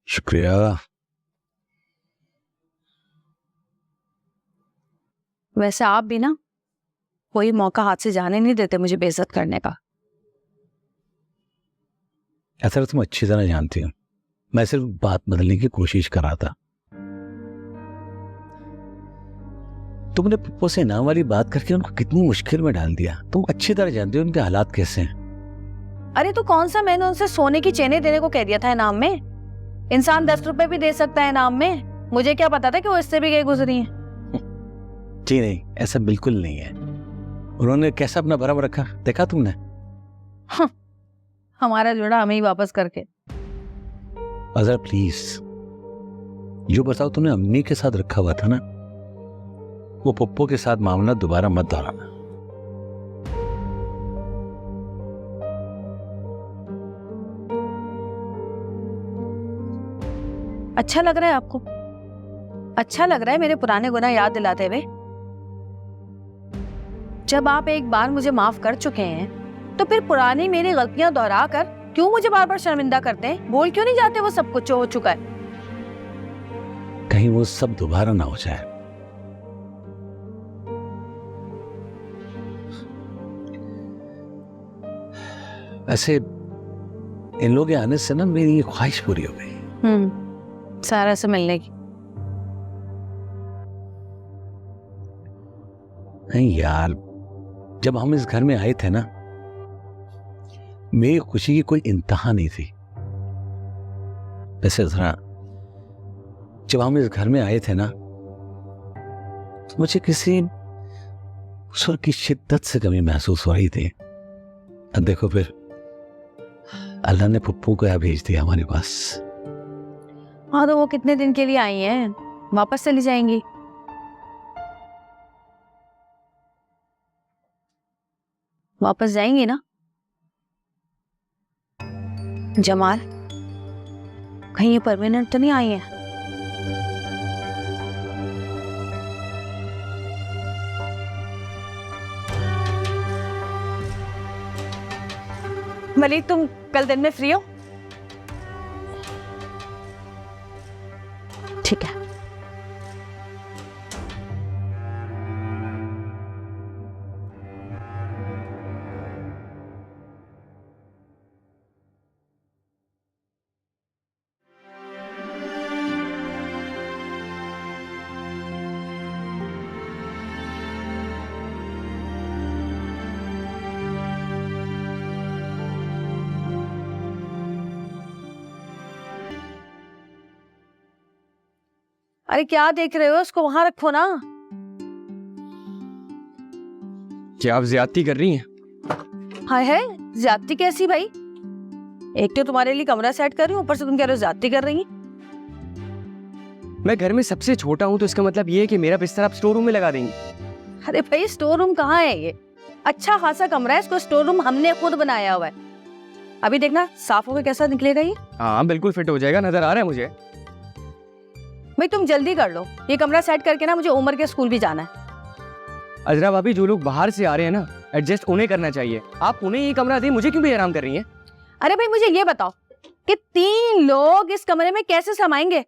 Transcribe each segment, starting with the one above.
शुक्रिया। वैसे आप भी ना कोई मौका हाथ से जाने नहीं देते मुझे बेइज्जत करने का। ऐसा तुम अच्छी तरह जानती हो, मैं सिर्फ बात बदलने की कोशिश कर रहा था। तुमने पप्पू से इनाम वाली बात करके उनको कितनी मुश्किल में डाल दिया। तुम अच्छी तरह जानती हो उनके हालात कैसे हैं। अरे तो कौन सा मैंने उनसे सोने की चेनें देने को कह दिया था इनाम में? इंसान 10 रुपए भी दे सकता है इनाम में। मुझे क्या पता था कि वो इससे भी गई गुजरी है। जी नहीं, ऐसा बिल्कुल नहीं है। उन्होंने कैसा अपना भरम रखा देखा तुमने? हमारा जोड़ा हमें ही वापस करके। अजहर प्लीज, जो बताओ तुमने अम्मी के साथ रखा हुआ था ना, वो पप्पू के साथ मामला दोबारा मत दोहराना। अच्छा लग रहा है आपको? अच्छा लग रहा है मेरे पुराने गुनाह याद दिलाते हुए? जब आप एक बार मुझे माफ कर चुके हैं तो फिर पुरानी मेरी गलतियां दोहरा कर क्यों मुझे बार बार शर्मिंदा करते हैं? बोल क्यों नहीं जाते वो सब कुछ जो हो चुका है? कहीं वो सब दोबारा ना हो जाए। ऐसे इन लोगों के आने से ना मेरी ये ख्वाहिश पूरी हो गई। सारा से मिलने की। नहीं यार, जब हम इस घर में आए थे ना, मेरी खुशी की कोई इंतहा नहीं थी। वैसे जरा जब हम इस घर में आए थे ना, तो मुझे किसी सुर की शिद्दत से कमी महसूस हो रही थी। अब देखो फिर अल्लाह ने पप्पू को यहाँ भेज दिया हमारे पास। हाँ तो वो कितने दिन के लिए आई हैं? वापस चली जाएंगी? वापस जाएंगी ना? जमाल, कहीं ये परमानेंट तो नहीं आई है? मलिक, तुम कल दिन में फ्री हो? ठीक है। अरे क्या देख रहे हो? उसको वहां रखो ना। क्या आप ज्यादती कर रही हैं? हाय है, ज्यादती कैसी भाई? एक तो तुम्हारे लिए कमरा सेट कर रही हूँ, ऊपर से तुम कह रहे हो ज्यादती कर रही हैं। मैं घर में सबसे छोटा हूँ तो इसका मतलब ये है कि मेरा बिस्तर आप स्टोर रूम में लगा देंगी? अरे भाई, स्टोर रूम कहाँ है? ये अच्छा खासा कमरा है, इसको स्टोर रूम हमने खुद बनाया हुआ है। अभी देखना साफ होकर कैसा निकलेगा ये। हाँ बिल्कुल फिट हो जाएगा, नजर आ रहा है मुझे। भाई तुम जल्दी कर लो, ये कमरा सेट करके ना मुझे उमर के स्कूल भी जाना है। अजरा भाभी, जो लोग बाहर से आ रहे हैं ना, एडजस्ट उन्हें करना चाहिए। आप उन्हें ये कमरा दें, मुझे क्यों बेआराम कर रही हैं? अरे भाई मुझे ये बताओ कि 3 लोग इस कमरे में कैसे समाएंगे?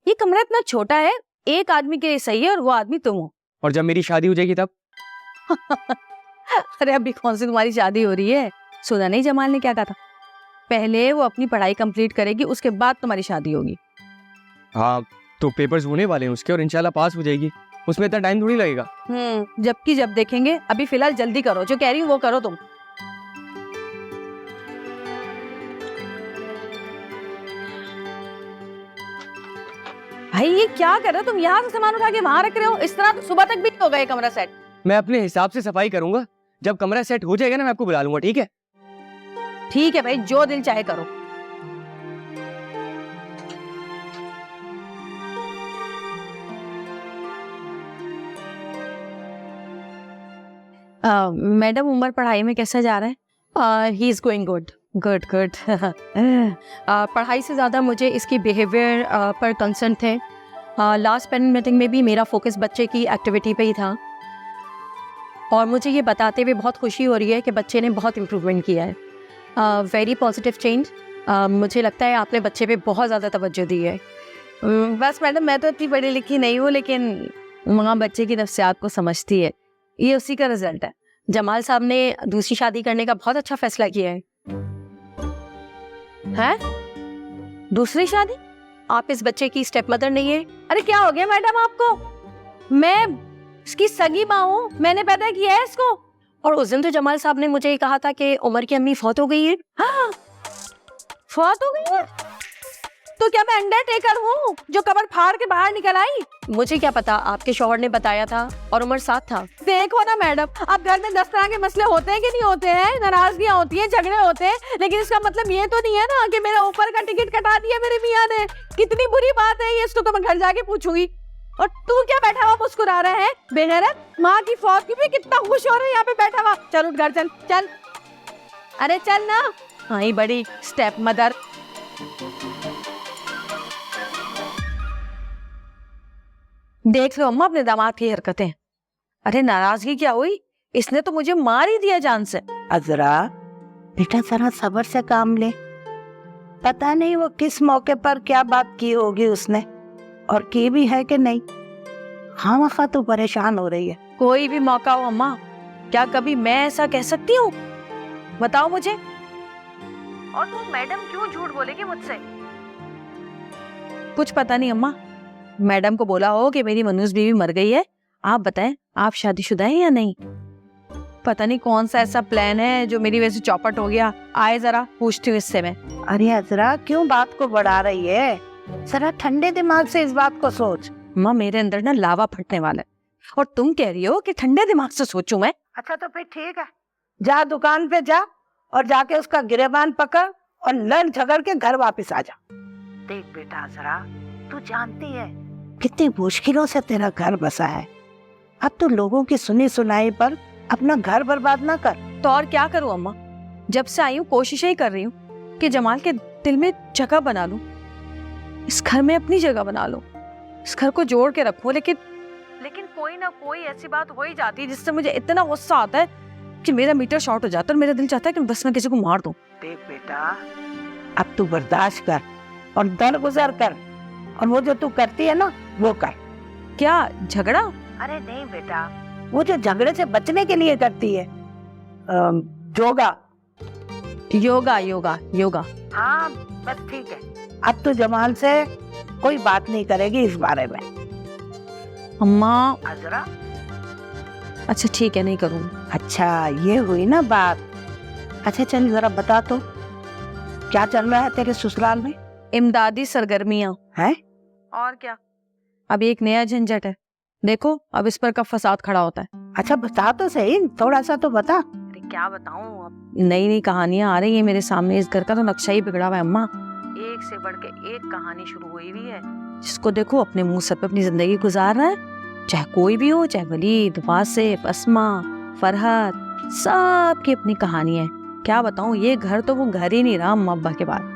ये कमरा इतना छोटा है, एक आदमी के लिए सही है और वो आदमी तुम हो। और जब मेरी शादी हो जाएगी तब? अरे अभी कौन सी तुम्हारी शादी हो रही है? सुना नहीं जमाल ने क्या कहा था? पहले वो अपनी पढ़ाई कंप्लीट करेगी, उसके बाद तुम्हारी शादी होगी। हाँ तो पेपर्स होने वाले हैं उसके और इंशाल्लाह पास हो जाएगी, उसमें इतना टाइम थोड़ी लगेगा। जबकि जब देखेंगे। अभी फिलहाल जल्दी करो, जो कह रही हूँ वो करो तुम। भाई ये क्या कर रहे हो तुम? यहाँ से सामान उठा के वहां रख रहे हो? इस तरह तो सुबह तक भी नहीं होगा ये कमरा सेट। मैं अपने हिसाब से सफाई करूंगा, जब कमरा सेट हो जाएगा ना मैं आपको बुला लूंगा, ठीक है? ठीक है भाई, जो दिल चाहे करो। मैडम, उमर पढ़ाई में कैसा जा रहा है? He is going good. Good good. पढ़ाई से ज़्यादा मुझे इसकी बिहेवियर पर कंसर्न थे। लास्ट पेरेंट मीटिंग में भी मेरा फोकस बच्चे की एक्टिविटी पे ही था और मुझे ये बताते हुए बहुत खुशी हो रही है कि बच्चे ने बहुत इम्प्रूवमेंट किया है। Very positive change. मुझे लगता है आपने बच्चे पे बहुत ज़्यादा तवज्जो दी है। बस मैडम, मैं तो इतनी पढ़ी लिखी नहीं हूँ, लेकिन माँ बच्चे की नफ्सियात को समझती है। ये उसी का रिजल्ट है। जमाल साहब ने दूसरी शादी करने का बहुत अच्छा फैसला किया है। हैं? दूसरी शादी? आप इस बच्चे की स्टेप मदर नहीं है। अरे क्या हो गया मैडम आपको? मैं इसकी सगी माँ हूँ, मैंने पैदा किया है इसको। और उस दिन तो जमाल साहब ने मुझे कहा था कि उमर की अम्मी फौत हो गई है। हाँ, फौत हो गई है? तो क्या मैं अंडरटेकर हूँ जो कब्र फाड़ के बाहर निकल आई? मुझे क्या पता, आपके शौहर ने बताया था और उमर साथ था। देखो ना मैडम, अब घर में 10 तरह के मसले होते हैं कि नहीं होते हैं, नाराजगियां होती हैं, झगड़े होते हैं, लेकिन इसका मतलब ये तो नहीं है ना कि मेरा ऊपर का टिकट कटा दिया मेरे मियाँ ने। कितनी बुरी बात है ये, इसको तो मैं घर जाके पूछूंगी। और तू क्या बैठा हुआ मुस्कुरा रहा है बेगैरत? माँ की फौत की भी कितना खुश हो रहा है यहाँ पे बैठा हुआ। चल उठ घर, चल चल, अरे चल ना। हाँ बड़ी स्टेप मदर। देख लो अम्मा अपने दामाद की हरकतें। अरे नाराजगी क्या हुई, इसने तो मुझे मार ही दिया जान से। अजरा बेटा जरा सब्र से काम ले, पता नहीं वो किस मौके पर क्या बात की होगी उसने, और की भी है कि नहीं। खामखा तो परेशान हो रही है। कोई भी मौका हो अम्मा, क्या कभी मैं ऐसा कह सकती हूँ? बताओ मुझे। और वो मैडम क्यों झूठ बोलेगी मुझसे? कुछ पता नहीं अम्मा, मैडम को बोला हो कि मेरी मनूस बीवी मर गई है। आप बताएं, आप शादीशुदा हैं या नहीं? पता नहीं कौन सा ऐसा प्लान है जो मेरी वजह से चौपट हो गया। आए जरा पूछती हूँ इससे मैं। अरे अजरा क्यों बात को बढ़ा रही है, जरा ठंडे दिमाग से इस बात को सोच। अम्मा मेरे अंदर ना लावा फटने वाला है और तुम कह रही हो कि ठंडे दिमाग से सोचूं मैं। अच्छा तो फिर ठीक है, जा दुकान पे जा और जाके उसका गिरेबान पकड़ और लड़ झगड़ के घर वापस आ जा। देख बेटा अजरा, तू जानती है कितनी मुश्किलों से तेरा घर बसा है, अब तो लोगों की सुनी सुनाई पर अपना घर बर्बाद ना कर। तो और क्या करूं अम्मा, जब से आई हूँ कोशिश ही कर रही हूँ कि जमाल के दिल में जगह बना लूं, इस घर में अपनी जगह बना लूं, इस घर को जोड़ के रखूं, लेकिन कोई ना कोई ऐसी बात हो ही जाती है जिससे मुझे इतना गुस्सा आता है कि मेरा मीटर शॉर्ट हो जाता है और मेरा दिल चाहता है कि बस मैं किसी को मार दूं। देख बेटा, अब तू बर्दाश्त कर और दरगुजर कर, और वो जो तू करती है ना वो कर। क्या झगड़ा? अरे नहीं बेटा, वो जो झगड़े से बचने के लिए करती है, योगा। योगा योगा योगा। हाँ बस ठीक है, अब तो जमाल से कोई बात नहीं करेगी इस बारे में। अम्मा अजरा अच्छा ठीक है, नहीं करूँगी। अच्छा ये हुई ना बात। अच्छा चल जरा बता तो, क्या चल रहा है तेरे ससुराल में? इमदादी सरगर्मियां हैं? और क्या, अब एक नया झंझट है। देखो अब इस पर कब फसाद खड़ा होता है। अच्छा बता तो सही, थोड़ा सा तो बता। अरे क्या बताऊं, अब नई नई कहानियां आ रही है मेरे सामने। इस घर का तो नक्शा ही बिगड़ा हुआ है अम्मा, एक से बढ़ के एक कहानी शुरू हुई हुई है। जिसको देखो अपने मुंह से पे अपनी जिंदगी गुजार रहा है, चाहे कोई भी हो, चाहे वलीद, वासिफ, अस्मा, फरहत, सबकी अपनी कहानी है। क्या बताऊं, ये घर तो वो घर ही नहीं रहा अम्मा अब्बा के बाद।